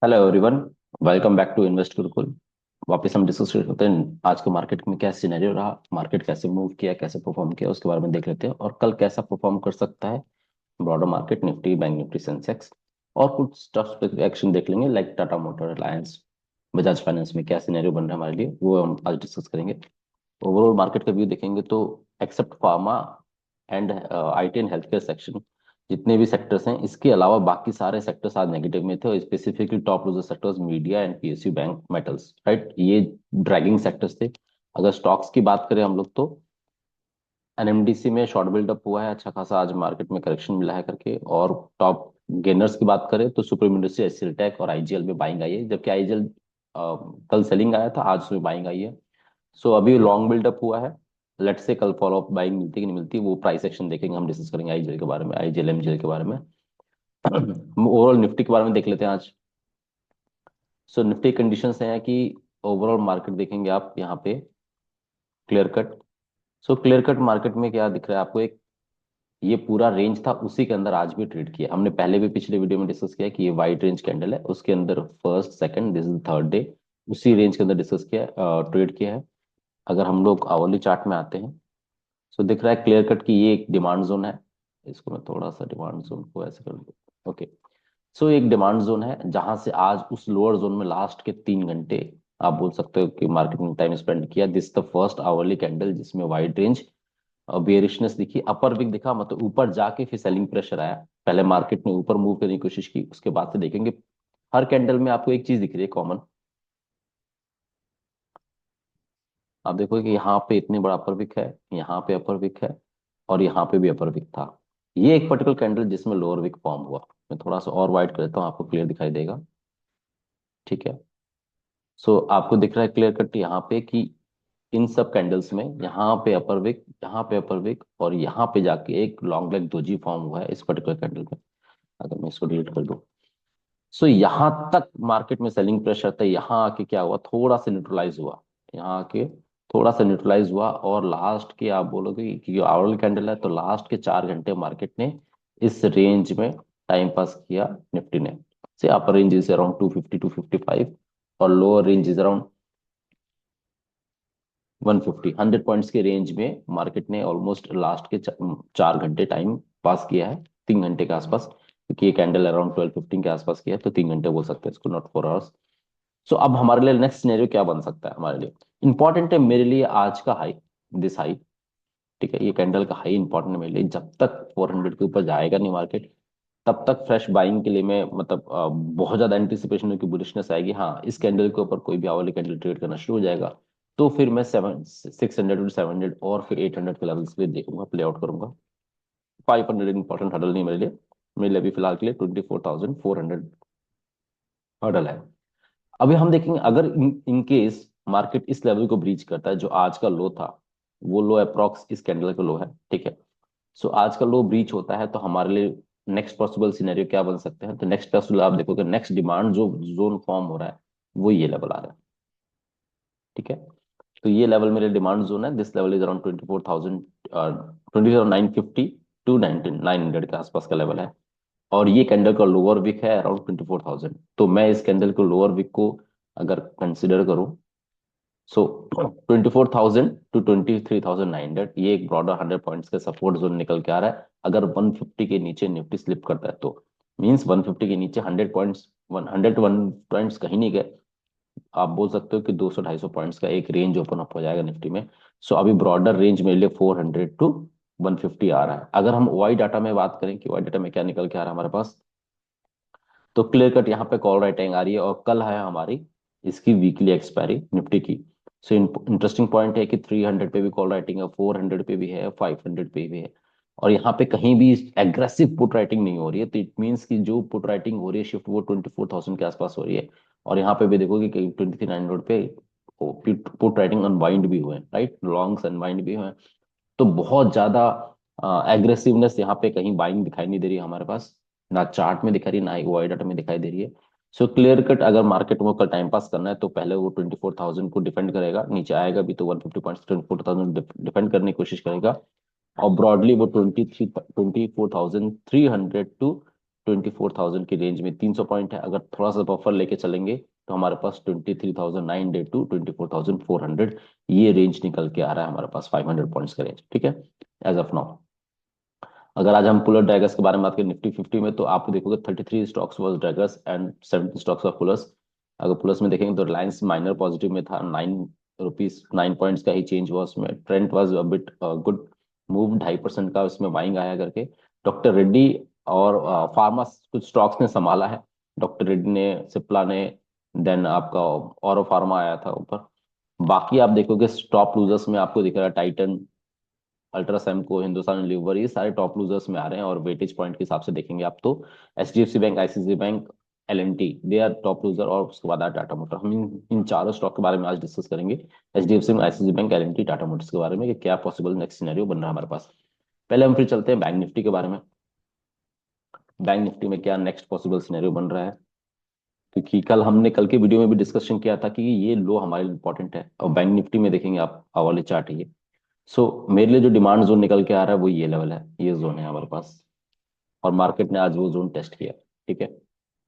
Hello everyone. Welcome back to invest Gurukul. वापस हम discuss करते हैं आज के मार्केट में क्या सिनेरियो रहा, मार्केट कैसे मूव किया, कैसे परफॉर्म किया, उसके बारे में देख लेते हैं और कल कैसा परफॉर्म कर सकता है broader market, Nifty, bank Nifty, Sensex. और कुछ स्टॉक एक्शन देख लेंगे like Tata motor, Reliance, Bajaj finance में क्या सिनेरियो बन रहा है हमारे लिए, वो हम आज डिस्कस करेंगे। ओवरऑल मार्केट का व्यू देखेंगे तो except pharma and IT and health care section, जितने भी सेक्टर्स हैं इसके अलावा बाकी सारे सेक्टर्स आज नेगेटिव में थे और specifically top loser sectors media and PSU, bank, metals, right, ये ड्रैगिंग सेक्टर्स थे। अगर स्टॉक्स की बात करें हम लोग तो एनएमडीसी में शॉर्ट बिल्डअप हुआ है, अच्छा खासा आज मार्केट में करेक्शन मिला है करके। और टॉप गेनर्स की बात करें तो सुप्रीम इंडस्ट्री, एचसीएल टेक और आईजीएल में बाइंग आई है, जबकि आईजीएल कल सेलिंग आया था, आज उसमें बाइंग आई है। सो अभी लॉन्ग बिल्डअप हुआ है। लेट्स से कल फॉलो अप बाइंग मिलती है कि नहीं मिलती, वो प्राइस एक्शन देखेंगे, हम डिस्कस करेंगे आईजीएल के बारे में, आईजीएल एमजीएल के बारे में। ओवरऑल निफ्टी के बारे में देख लेते हैं आज। सो निफ्टी कंडीशंस हैं कि ओवरऑल मार्केट देखेंगे आप यहाँ पे clear cut. So clear cut market में क्या दिख रहा है आपको, एक ये पूरा रेंज था उसी के अंदर आज भी ट्रेड किया। हमने पहले भी पिछले वीडियो में डिस्कस किया कि ये वाइड रेंज कैंडल है, उसके अंदर first second, this is third day, उसी रेंज के अंदर डिस्कस किया, ट्रेड किया है। अगर हम लोग आवरली चार्ट में आते हैं, सो दिख रहा है क्लियर कट कि ये एक डिमांड जोन है। इसको मैं थोड़ा सा डिमांड जोन को ऐसे कर दूं। ओके। सो एक डिमांड जोन है जहां से आज उस लोअर जोन में लास्ट के 3 घंटे आप बोल सकते हो कि मार्केट में टाइम स्पेंड किया। This the first hourly candle जिसमें वाइड रेंज बेयरिशनेस दिखी, अपर विक दिखा, मतलब ऊपर जाके फिर सेलिंग प्रेशर आया। पहले मार्केट ने ऊपर मूव करने की कोशिश की, उसके बाद से देखेंगे हर कैंडल में आपको एक चीज दिख रही है कॉमन। आप देखो कि यहाँ पे इतनी बड़ा अपर विक है, यहाँ पे अपर विक है और यहाँ पे भी अपर विक था। ये एक पर्टिकुलर कैंडल जिसमें लोअर विक फॉर्म हुआ। मैं थोड़ा सा और वाइड कर देता हूँ, आपको क्लियर दिखाई देगा। ठीक है। सो आपको दिख रहा है क्लियर कट यहाँ पे कि इन सब कैंडल्स में यहाँ पे अपर विक, यहाँ पे अपर विक और यहाँ पे जाके एक लॉन्ग लेग दोजी फॉर्म हुआ है इस पर्टिकुलर कैंडल में। अगर मैं इसको डिलीट कर दूं, सो यहाँ तक मार्केट में सेलिंग प्रेशर था, यहाँ आके क्या हुआ, थोड़ा सा न्यूट्रलाइज हुआ। यहाँ आके थोड़ा सा न्यूट्रलाइज हुआ और लास्ट के आप बोलोगे कि आवरल कैंडल है तो लास्ट के 4 घंटे मार्केट ने इस रेंज में टाइम पास किया निफ्टी ने। से upper range is around 250 to 55 और lower range is around 150, 100 points के रेंज में मार्केट ने ऑलमोस्ट लास्ट के 4 घंटे टाइम पास किया है, 3 घंटे के आसपास, क्योंकि ये कैंडल अराउंड 12:15 के आसपास किया है तो 3 घंटे बोल सकते हैं इसको, नॉट 4 आवर्स। सो अब हमारे लिए नेक्स्ट सिनेरियो क्या बन सकता है, हमारे लिए इंपॉर्टेंट है मेरे लिए आज का हाई, दिस हाई। ठीक है, ये कैंडल का हाई इंपॉर्टेंट है मेरे लिए। जब तक 400 के ऊपर जाएगा नहीं मार्केट, तब तक फ्रेश बाइंग के लिए मैं मतलब बहुत ज्यादा एंटिसिपेशन की बुलिशनेस आएगी। हाँ, इस कैंडल के ऊपर कोई भी आवली कैंडल ट्रेड करना शुरू हो जाएगा तो फिर मैं 600 टू 700 और फिर 800 के लेवल्स पे देखूंगा, प्ले आउट करूंगा। 500 इंपॉर्टेंट हडल नहीं मेरे लिए, मेरे लिए अभी फिलहाल के लिए 24,400 हडल है। अभी हम देखेंगे अगर इन केस मार्केट इस लेवल को ब्रीच करता है, जो आज का लो था, वो लो अप्रॉक्स इस कैंडल का लो है। ठीक है। सो आज का लो ब्रीच होता है तो हमारे लिए नेक्स्ट पॉसिबल सिनेरियो क्या बन सकते हैं, तो नेक्स्ट पॉसिबल आप देखोगे नेक्स्ट डिमांड जो जोन फॉर्म हो रहा है वो ये लेवल आ रहा है। ठीक है। तो ये लेवल मेरे डिमांड जोन है, this level is around 24,000, 24,950 to 19,900 के आसपास का लेवल है। और ये कैंडल का लोअर विक है अराउंड 24,000, तो मैं इस कैंडल को लोअर विक को अगर कंसिडर करूं, सो 24,000 टू 23,900 ये एक ब्रॉडर 100 पॉइंट्स का सपोर्ट जोन निकल के आ रहा है। अगर 150 के नीचे निफ्टी स्लिप करता है तो मींस 150 के नीचे 100 पॉइंट्स, 101 पॉइंट्स कहीं नहीं गए, आप बोल सकते हो कि 200-250 पॉइंट्स का एक रेंज ओपन अप हो जाएगा निफ्टी में। सो अभी ब्रॉडर रेंज मेरे लिए 400 टू 150 आ रहा है। अगर हम वाई डाटा में बात करें कि वाई डाटा में क्या निकल के आ रहा है हमारे पास, तो क्लियर कट यहाँ पे कॉल राइटिंग आ रही है और कल है हमारी इसकी वीकली एक्सपायरी निफ्टी की। सो इंटरेस्टिंग पॉइंट है कि 300 पे भी कॉल राइटिंग है, 400 पे भी है, 500 पे भी है। और यहाँ पे कहीं भी एग्रेसिव पुट राइटिंग नहीं हो रही है, तो इट मीन्स कि जो पुट राइटिंग हो रही है शिफ्ट वो 24,000 के आसपास हो रही है। और यहाँ पे भी देखोगे कि 23,900 पे पुट राइटिंग अनवाइंड भी हुए हैं, राइट, लॉन्ग्स अनवाइंड भी हुए हैं। तो बहुत ज्यादा एग्रेसिवनेस यहाँ पे कहीं बाइंग दिखाई नहीं दे रही है हमारे पास, ना चार्ट में दिखा रही है ना ही वाई डाटा में दिखाई दे रही है। सो क्लियर कट अगर मार्केट में कल टाइम पास करना है तो पहले वो 24,000 को डिफेंड करेगा, नीचे आएगा भी तो 150 पॉइंट्स 24,000 डिफेंड करने की कोशिश करेगा। और ब्रॉडली वो 24,300 टू 24,000 की रेंज में 300 पॉइंट है। अगर थोड़ा सा बफर लेके चलेंगे तो हमारे पास 23,900 टू 24,400 ये रेंज निकल के आ रहा है हमारे पास, 500 पॉइंट्स का रेंज, ठीक है, एज ऑफ नाउ। अगर आज हम पुलर ड्रैगर्स के बारे में बात करें निफ्टी 50 में, तो आप देखोगे 33 stocks was draggers and 70 stocks of pullers. अगर प्लस में देखेंगे तो रिलायंस माइनर पॉजिटिव में था, 9 पॉइंट्स का ही चेंज हुआ उसमें। Trend was a bit good move, 2.5% का उसमें बाइंग आया करके। डॉक्टर रेड्डी और फार्मा कुछ स्टॉक्स ने संभाला है, डॉक्टर रेड्डी ने, सिप्ला ने, देन आपका और फार्मा आया था ऊपर। बाकी आप देखोगे टॉप लूजर्स में आपको दिख रहा है टाइटन, अल्ट्रासैमको, हिंदुस्तान लीवर, ये सारे टॉप लूजर्स में आ रहे हैं। और वेटेज पॉइंट के हिसाब से देखेंगे आप तो HDFC bank, ICICI bank, LNT, they are top loser. और उसके बाद टाटा मोटर। हम इन चारों स्टॉक के बारे में आज डिस्कस करेंगे, HDFC bank, ICICI bank, LNT, Tata motors के बारे में, कि क्या पॉसिबल नेक्स्ट सिनेरियो बन रहा है हमारे पास। पहले हम फिर चलते हैं बैंक निफ्टी के बारे में। बैंक निफ्टी में क्या नेक्स्ट पॉसिबल सिनेरियो बन रहा है, क्योंकि कल के वीडियो में भी डिस्कशन किया था कि ये लो हमारे लिए इंपॉर्टेंट है। और बैंक निफ्टी में देखेंगे आप वाले चार्ट है ये। मेरे लिए जो डिमांड जोन निकल के आ रहा है वो ये लेवल है, ये जोन है हमारे पास। और मार्केट ने आज वो जोन टेस्ट किया, ठीक है,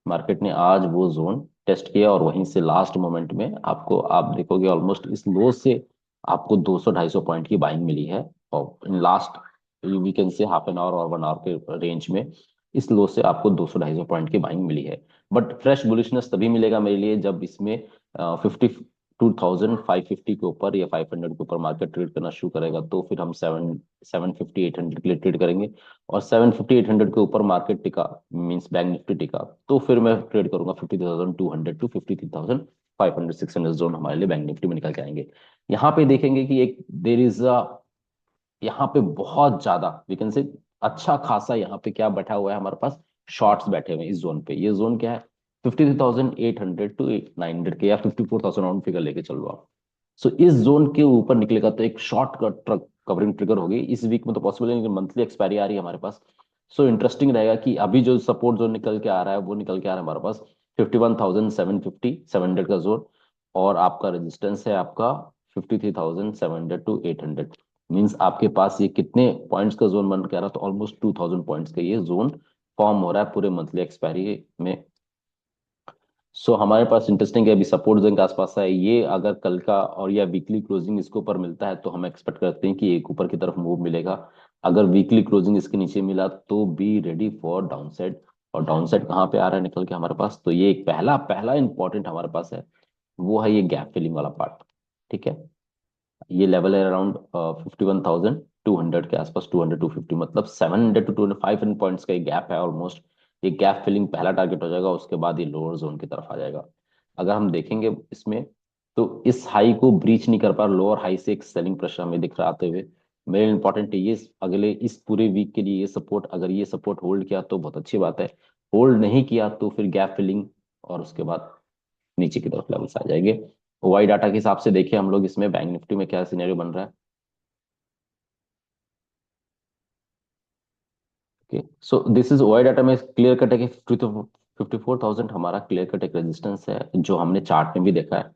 मार्केट ने आज वो जोन टेस्ट किया। और वहीं से लास्ट मोमेंट में आपको, आप देखोगे ऑलमोस्ट इस लो से आपको 200-250 पॉइंट की बाइंग मिली है। और इन लास्ट वीकेंड से हाफ एन आवर और 1 आवर के रेंज में इस लो से आपको 200-250 पॉइंट की बाइंग मिली है। बट फ्रेश बुलिशनेस तभी मिलेगा मेरे लिए जब इसमें 52,550 के ऊपर या 500 के ऊपर मार्केट ट्रेड करना शुरू करेगा, तो फिर हम 750-800 के लिए ट्रेड करेंगे। और 750-800 के ऊपर मार्केट टिका, मींस बैंक निफ्टी टिका, तो फिर मैं ट्रेड करूंगा 50,200 टू 53,500 600 जोन हमारे लिए बैंक निफ्टी में निकल के आएंगे। यहाँ पे देखेंगे कि एक देर इज अ, यहाँ पे बहुत ज्यादा वी कैन से अच्छा खासा यहाँ पे क्या बैठा हुआ है हमारे पास, शॉर्ट्स बैठे हुए हैं इस जोन पे। ये जोन क्या है, 53,800 टू 900 के, या 54,000 राउंड फिगर लेके चल लो आप। इस जोन के ऊपर निकलेगा तो एक शॉर्ट का ट्रक कवरिंग ट्रिगर होगी इस वीक में, तो पॉसिबल है, लेकिन मंथली एक्सपायरी आ रही है हमारे पास। इंटरेस्टिंग रहेगा कि अभी जो सपोर्ट जोन निकल के आ रहा है वो निकल के आ रहा है हमारे पास 51,750 700 का जोन। और आपका रेजिस्टेंस है आपका 53,700 टू 800। मीन्स आपके पास ये कितने पॉइंट्स का जोन बन के आ रहा है, तो ऑलमोस्ट 2,000 पॉइंट्स का ये जोन फॉर्म हो रहा है पूरे मंथली एक्सपायरी में। हमारे पास इंटरेस्टिंग है, अभी सपोर्ट जोन के आसपास है ये। अगर कल का और या वीकली क्लोजिंग इसके ऊपर मिलता है तो हम एक्सपेक्ट करते हैं कि एक ऊपर की तरफ मूव मिलेगा। अगर वीकली क्लोजिंग इसके नीचे मिला तो बी रेडी फॉर डाउनसाइड। और डाउनसाइड कहाँ पे आ रहा है निकल के हमारे पास, तो ये एक पहला पहला इंपॉर्टेंट हमारे पास है, वो है ये गैप फिलिंग वाला पार्ट, ठीक है। ये लेवल है अराउंड 51,200 के आसपास, 200-250, मतलब 700 टू 500 पॉइंट्स का एक गैप है ऑलमोस्ट। ये गैप फिलिंग पहला टारगेट हो जाएगा, उसके बाद ये लोअर जोन की तरफ आ जाएगा। अगर हम देखेंगे इसमें, तो इस हाई को ब्रीच नहीं कर पा, लोअर हाई से एक सेलिंग प्रेशर हमें दिख रहा आते हुए। मेरे इंपॉर्टेंट है ये अगले इस पूरे वीक के लिए ये सपोर्ट, अगर ये सपोर्ट होल्ड किया तो बहुत अच्छी बात है। होल्ड नहीं किया तो फिर गैप फिलिंग और उसके बाद नीचे की तरफ लेवल्स आ जाएंगे। वाई डाटा के हिसाब से देखिए हम लोग इसमें बैंक निफ्टी में क्या सिनेरियो बन रहा है। Okay, this is why data में क्लियर कट है कि 54,000 हमारा क्लियर कट एक रेजिस्टेंस है, जो हमने चार्ट में भी देखा है।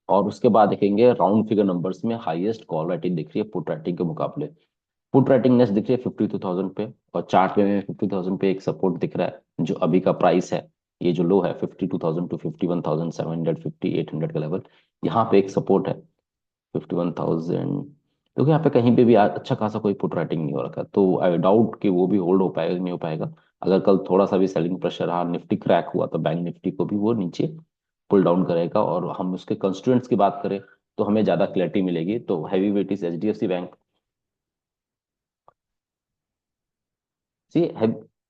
और उसके बाद देखेंगे राउंड फिगर नंबर्स में हाईएस्ट कॉल राइटिंग दिख रही है पुट राइटिंग के मुकाबले। पुट राइटिंग नेक्स्ट दिख रही है 52,000 पे, और चार्ट में 50,000 पे एक सपोर्ट दिख रहा है जो अभी का प्राइस है। ये जो लो है 52,000 टू 51,700 5800 का लेवल, यहाँ पे एक सपोर्ट है 51,000। क्योंकि यहाँ पे कहीं पे भी अच्छा खासा कोई पुट राइटिंग नहीं हो रखा, तो आई डाउट कि वो भी होल्ड हो पाएगा नहीं हो पाएगा। अगर कल थोड़ा सा भी सेलिंग प्रेशर रहा, निफ्टी क्रैक हुआ, तो बैंक निफ्टी को भी वो नीचे पुल डाउन करेगा। और हम उसके कंस्टिट्यूएंट्स की बात करें तो हमें ज्यादा क्लैरिटी मिलेगी। तो heavy weight is HDFC bank. See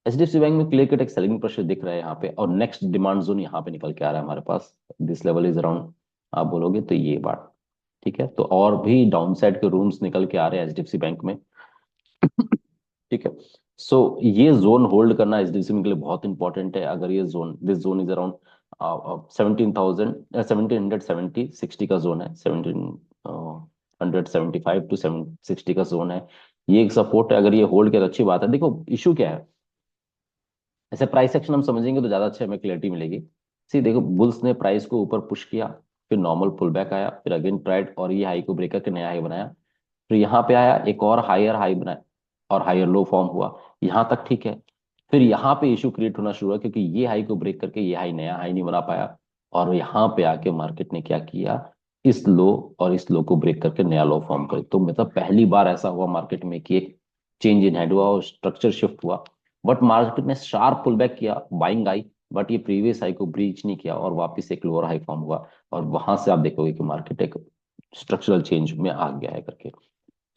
HDFC bank में क्लियर कट एक सेलिंग प्रेशर दिख रहा है यहाँ पे, और नेक्स्ट डिमांड जोन यहाँ पे निकल के आ रहा है हमारे पास। दिस लेवल इज अराउंड, आप बोलोगे तो ये बात ठीक है। तो और भी डाउन साइड के रूम्स निकल के आ रहे हैं एचडीएफसी बैंक में, ठीक है। ये जोन होल्ड करना एचडीएफसी बैंक के लिए बहुत इंपॉर्टेंट है। अगर ये zone, this zone is around 17,000, 1770 60 का जोन है, 1775 टू 760 का जोन है। ये एक सपोर्ट है, अगर ये होल्ड किया तो अच्छी बात है। देखो इशू क्या है, ऐसे प्राइस एक्शन हम समझेंगे तो ज्यादा अच्छे हमें क्लैरिटी मिलेगी। सी देखो, बुल्स ने प्राइस को ऊपर पुश किया, फिर नॉर्मल पुल बैक आया, फिर अगेन ट्राइड और ये हाई को ब्रेक करके नया हाई बनाया, फिर यहाँ पे आया एक और हायर हाई बनाया और हायर लो फॉर्म हुआ, यहाँ तक ठीक है। फिर यहाँ पे इशू क्रिएट होना शुरू हुआ, क्योंकि ये हाई को ब्रेक करके ये हाई, नया हाई नहीं बना पाया, और यहाँ पे आके मार्केट ने क्या किया, इस लो और इस लो को ब्रेक करके नया लो फॉर्म करे। तो मतलब पहली बार ऐसा हुआ मार्केट में कि एक चेंज इन हेड हुआ और स्ट्रक्चर शिफ्ट हुआ। बट मार्केट ने शार्प पुल बैक किया, बाइंग आई, बट ये प्रीवियस हाई को ब्रीच नहीं किया और वापस एक लोअर हाई फॉर्म हुआ। और वहां से आप देखोगे कि मार्केट एक स्ट्रक्चरल चेंज में आ गया है करके।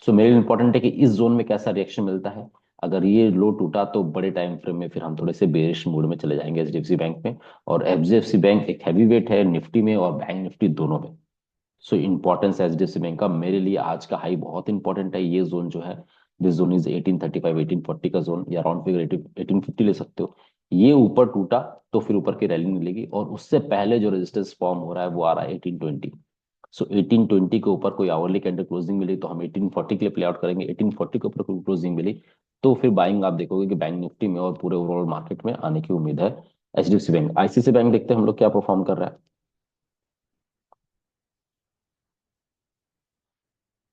सो मेरे लिए इंपॉर्टेंट है कि इस जोन में कैसा रिएक्शन मिलता है। अगर ये लो टूटा तो बड़े टाइम फ्रेम में फिर हम थोड़े से बेरिश मूड में चले जाएंगे एचडीएफसी बैंक में। और एचडीएफसी बैंक एक हैवी वेट है निफ्टी में और बैंक निफ्टी दोनों में। सो इंपॉर्टेंस एचडीएफसी बैंक का मेरे लिए आज का हाई बहुत इंपॉर्टेंट है। ये जोन जो है, दिस जोन इज 1835 1840 का जोन, या राउंड फिगर 1850 ले सकते हो। ये ऊपर टूटा तो फिर ऊपर की रैली मिलेगी, और उससे पहले जो रेजिस्टेंस फॉर्म हो रहा है वो आ रहा है 1820। सो 1820 के ऊपर कोई आवरली कैंडल क्लोजिंग मिली तो हम 1840 के लिए प्ले आउट करेंगे। 1840 के ऊपर कोई क्लोजिंग मिली तो फिर बाइंग आप देखोगे कि बैंक निफ्टी में और पूरे ओवरऑल मार्केट में आने की उम्मीद है। एचडीएफसी बैंक, आईसीआईसी बैंक देखते हैं हम लोग क्या परफॉर्म कर रहा है।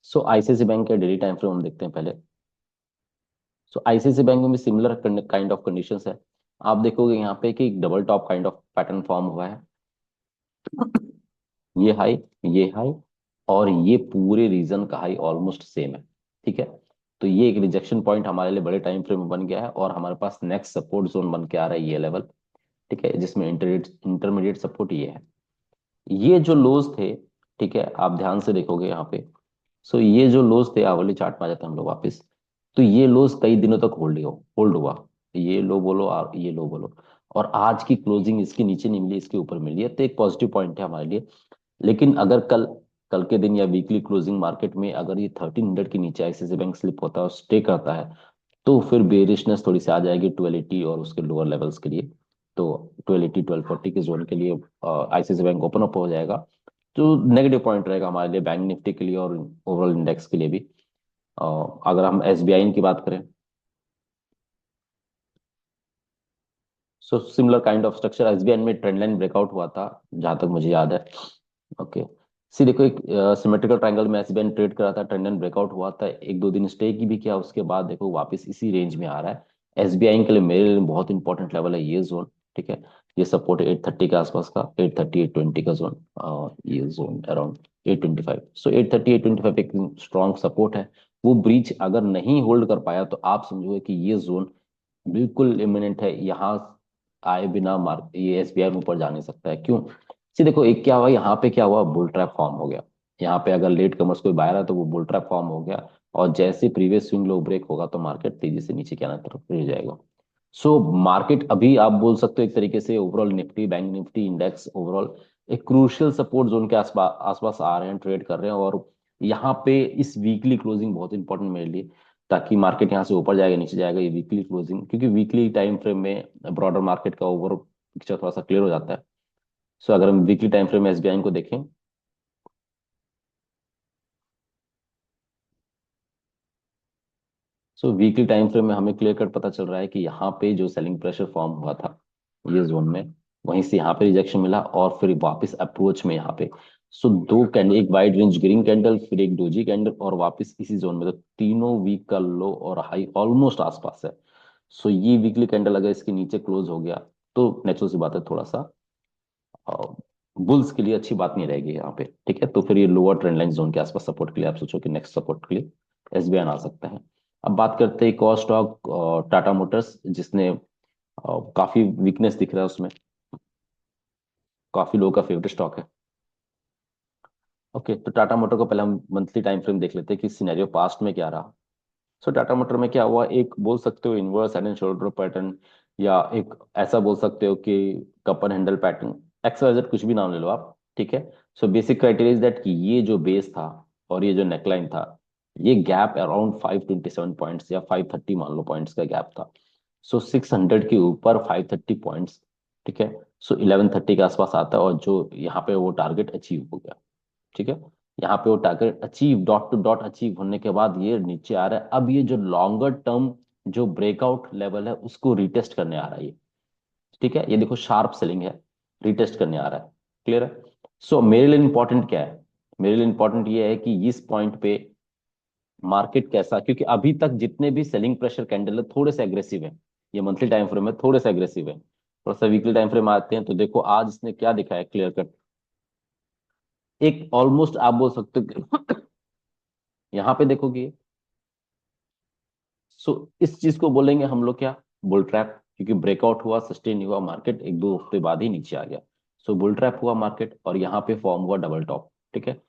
सो आईसीआईसी बैंक के डेली टाइम फ्रेम हम देखते हैं पहले। सो आईसीआईसी बैंक में भी सिमिलर काइंड ऑफ कंडीशंस है। आप देखोगे यहाँ पे कि double top kind of pattern form हुआ है। ये हाई, ये हाई, और ये पूरे रीजन का हाई ऑलमोस्ट सेम है। ठीक है, तो ये एक रिजेक्शन पॉइंट हमारे लिए बड़े टाइम फ्रेम में बन गया है, और हमारे पास नेक्स्ट सपोर्ट जोन बन के आ रहा है ये लेवल। ठीक है, जिसमें इंटरमीडिएट सपोर्ट ये है। ये जो लोज थे, ठीक है, आप ध्यान से देखोगे यहाँ पे। सो ये जो लोज थे, आवली चार्ट में आ जाते हैं हम लोग वापस। तो ये लोज कई दिनों तक होल्ड हुआ। ये लो बोलो और ये लो बोलो, और आज की क्लोजिंग इसके नीचे नहीं मिली, इसके ऊपर मिली है, तो एक पॉजिटिव पॉइंट है हमारे लिए। लेकिन अगर कल कल के दिन या वीकली क्लोजिंग मार्केट में अगर ये 1300 के नीचे आईसीआईसी बैंक स्लिप होता है और स्टे करता है, तो फिर बेरिशनेस थोड़ी सी आ जाएगी 1280 और उसके लोअर लेवल्स के लिए। तो 1280 1240 के जोन के लिए आईसीआईसी बैंक ओपन अप हो जाएगा। तो नेगेटिव पॉइंट रहेगा हमारे लिए बैंक निफ्टी के लिए और ओवरऑल इंडेक्स के लिए भी। अ, अगर हम एसबीआई की बात करें, so similar kind of structure SBI में ट्रेंड लाइन ब्रेकआउट हुआ था जहां तक मुझे याद है। ओके, सी देखो एक सिमेट्रिकल ट्रायंगल में एसबीआई ट्रेड करा था, ट्रेंड लाइन ब्रेकआउट हुआ था, एक दो दिन स्टे की भी किया, उसके बाद देखो वापस इसी रेंज में आ रहा है। एसबीआई के लिए मेरे लिए बहुत इंपॉर्टेंट लेवल है ये जोन। ठीक है, ये सपोर्ट 830 के आसपास का, 830 820 का जोन, ये जोन अराउंड 825। सो 830 825 एक स्ट्रॉन्ग सपोर्ट है। वो ब्रीच अगर नहीं होल्ड कर पाया तो आप समझोगे कि ये जोन बिल्कुल इमिनेंट है, यहाँ आए बिना मार्क ये एसबीआई ऊपर जा नहीं सकता है। क्यों? सी देखो एक क्या हुआ यहाँ पे, क्या हुआ, बुल ट्रैप फॉर्म हो गया। यहाँ पे अगर लेट कमर्स कोई बायर है तो वो बुल ट्रैप फॉर्म हो गया, और जैसे प्रीवियस स्विंग लो ब्रेक होगा तो मार्केट तेजी से नीचे के आने तरफ गिर जाएगा। सो मार्केट अभी आप बोल सकते हो एक तरीके से overall Nifty, bank Nifty index overall एक क्रूशियल सपोर्ट जोन के आसपास आसपास आ रहे हैं, ट्रेड कर रहे हैं। और यहाँ पे इस वीकली क्लोजिंग बहुत इंपॉर्टेंट मेरे लिए, ताकि मार्केट यहाँ से ऊपर जाएगा नीचे जाएगा, ये वीकली क्लोजिंग, क्योंकि वीकली टाइम फ्रेम में ब्रॉडर मार्केट का ओवर पिक्चर थोड़ा सा क्लियर हो जाता है। सो अगर हम वीकली टाइम फ्रेम में एसबीआई को देखें, सो वीकली टाइम फ्रेम में हमें क्लियर कट पता चल रहा है कि यहाँ पे जो सेलिंग प्रेशर फॉर्म हुआ था ये जोन में, वहीं से यहाँ पे रिजेक्शन मिला और फिर वापस अप्रोच में यहाँ पे। सो दो कैंडल, एक वाइड रेंज ग्रीन कैंडल, फिर एक डोजी कैंडल, और वापस इसी जोन में, तो तीनों वीक का लो और हाई ऑलमोस्ट आसपास है। सो ये वीकली कैंडल अगर इसके नीचे क्लोज हो गया तो नेचुरल सी बात है, थोड़ा सा बुल्स के लिए अच्छी बात नहीं रहेगी यहाँ पे। ठीक है, तो फिर ये लोअर ट्रेंड लाइन जोन के आसपास सपोर्ट के लिए आप सोचो कि नेक्स्ट सपोर्ट के लिए एसबीआई आ सकता है। अब बात करते हैं एक और स्टॉक, टाटा मोटर्स, जिसने काफी वीकनेस दिख रहा है उसमें, काफी लोगों का फेवरेट स्टॉक है। ओके, तो टाटा मोटर को पहले हम मंथली टाइम फ्रेम देख लेते हैं कि सिनेरियो पास्ट में क्या रहा। सो टाटा मोटर में क्या हुआ, एक बोल सकते हो inverse head and shoulder pattern, या एक ऐसा बोल सकते हो कि cup and handle pattern, X Y Z कुछ भी नाम ले लो आप। ठीक है, so basic criteria is that कि ये जो बेस था और ये जो नेकलाइन था, ये गैप अराउंड 527 पॉइंट्स या 530 मान लो पॉइंट्स का गैप था। सो 600 के ऊपर 530 पॉइंट्स। ठीक है, सो 1130 के आसपास आता है, और जो यहाँ पे वो टारगेट अचीव हो गया। ठीक है, यहाँ पे वो target achieve, dot to dot achieve होने के बाद ये नीचे आ रहा है। अब ये जो लॉन्गर टर्म जो ब्रेकआउट लेवल है उसको रिटेस्ट करने आ रहा है ये। ठीक है, ये देखो शार्प सेलिंग है, रिटेस्ट करने आ रहा है। क्लियर है? सो मेरे लिए इंपॉर्टेंट क्या है, मेरे लिए इंपॉर्टेंट ये है कि इस पॉइंट पे मार्केट कैसा, क्योंकि अभी तक जितने भी सेलिंग प्रेशर कैंडल है थोड़े से एग्रेसिव है। ये मंथली टाइम फ्रेम में थोड़े से एग्रेसिव है। थोड़ा सा वीकली टाइम फ्रेम आते हैं तो देखो आज इसने क्या दिखाया, क्लियर कट एक ऑलमोस्ट आप बोल सकते हो कि यहाँ पे देखोगे। सो इस चीज को बोलेंगे हम लोग क्या, बुल ट्रैप, क्योंकि ब्रेकआउट हुआ, सस्टेन हुआ मार्केट, एक दो हफ्ते बाद ही नीचे आ गया। सो बुल ट्रैप हुआ मार्केट और यहाँ पे फॉर्म हुआ डबल टॉप, ठीक है।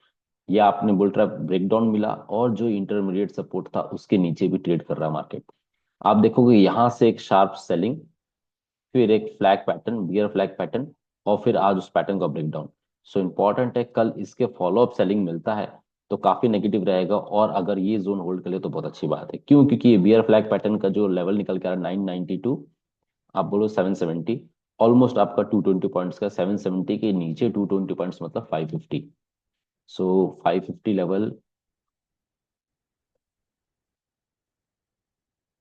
या आपने बुल ट्रैप ब्रेकडाउन मिला और जो इंटरमीडिएट सपोर्ट था उसके नीचे भी ट्रेड कर रहा मार्केट। आप देखोगे यहाँ से एक शार्प सेलिंग, फिर एक flag pattern, bear flag pattern, और फिर आज उस पैटर्न का ब्रेकडाउन। सो इंपॉर्टेंट है कल इसके फॉलो अप सेलिंग मिलता है तो काफी नेगेटिव रहेगा, और अगर ये जोन होल्ड कर ले तो बहुत अच्छी बात है। क्यों? क्योंकि ये बियर फ्लैग पैटर्न का जो लेवल निकल के आ रहा है 992, आप बोलो 770, ऑलमोस्ट आपका 220 पॉइंट्स का, 770 के नीचे 220 पॉइंट्स मतलब 550। सो 550 लेवल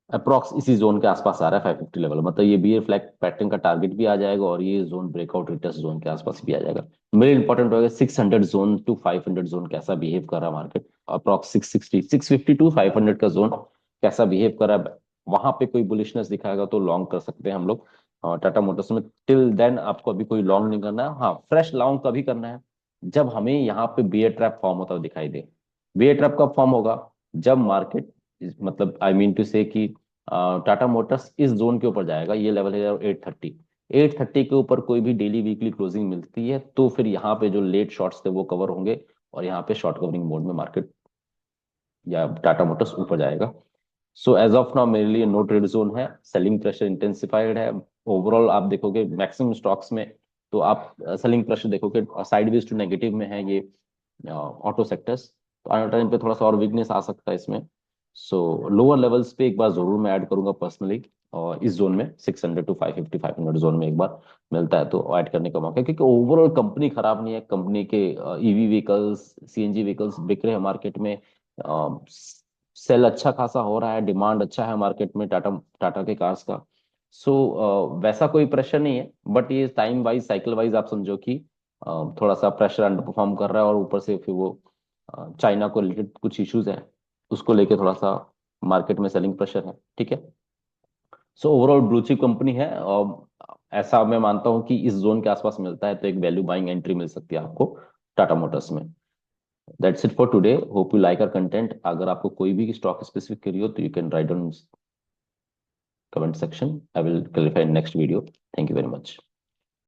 अप्रॉक्स इसी जोन के आसपास आ रहा है, 550 लेवल, मतलब ये भी फ्लैग पैटर्न का टारगेट भी आ जाएगा और ये जोन ब्रेकआउट रिटेस्ट जोन के आसपास भी आ जाएगा। मेरे इंपॉर्टेंट होगा 600 जोन टू 500 जोन कैसा बिहेव कर रहा है मार्केट, अप्रॉक्स 660 650 टू 500 का जोन कैसा बिहेव कर रहा है। वहां पे कोई बुलिशनेस दिखाएगा तो लॉन्ग कर सकते हैं हम लोग टाटा मोटर्स में। टिल देन आपको अभी कोई लॉन्ग नहीं करना है, हाँ फ्रेश लॉन्ग कभी करना है जब हमें यहाँ पे बियर ट्रैप फॉर्म होता हुआ दिखाई दे। बियर ट्रैप कब फॉर्म होगा? जब मार्केट, मतलब आई मीन टू से कि टाटा मोटर्स इस जोन के ऊपर जाएगा, ये लेवल है 830, 830 के ऊपर कोई भी डेली वीकली क्लोजिंग मिलती है तो फिर यहाँ पे जो लेट शॉर्ट्स थे वो कवर होंगे और यहाँ पे शॉर्ट कवरिंग मोड में मार्केट या टाटा मोटर्स ऊपर जाएगा। सो एज ऑफ नाउ मेरे लिए नो ट्रेड जोन है, सेलिंग प्रेशर इंटेंसिफाइड है। ओवरऑल आप देखोगे मैक्सिमम स्टॉक्स में तो आप सेलिंग प्रेशर देखोगे साइडवेज टू नेगेटिव में है ये ऑटो सेक्टर्स। तो आने टाइम पे थोड़ा सा और वीकनेस आ सकता है इसमें। सो लोअर लेवल्स पे एक बार जरूर मैं ऐड करूंगा पर्सनली, और इस जोन में 600 टू 550 500 जोन में एक बार मिलता है तो ऐड करने का मौका है, क्योंकि ओवरऑल कंपनी खराब नहीं है। कंपनी के ईवी व्हीकल्स, सीएनजी व्हीकल्स बिक रहे हैं मार्केट में, सेल अच्छा खासा हो रहा है, डिमांड अच्छा है मार्केट में टाटा टाटा के कार्स का। सो वैसा कोई प्रेशर नहीं है, बट ये टाइम वाइज साइकिल वाइज आप समझो कि थोड़ा सा प्रेशर अंडर परफॉर्म कर रहा है, और ऊपर से फिर वो चाइना को रिलेटेड कुछ इश्यूज है, उसको लेके थोड़ा सा मार्केट में सेलिंग प्रेशर है, ठीक है। So overall blue chip company है, और ऐसा मैं मानता हूँ कि इस जोन के आसपास मिलता है तो एक वैल्यू बाइंग एंट्री मिल सकती है आपको टाटा मोटर्स में। That's it for today, hope you like our content. अगर आपको कोई भी स्टॉक स्पेसिफिक करी हो तो you can write on comment section, I will clarify in next video. Thank you very much.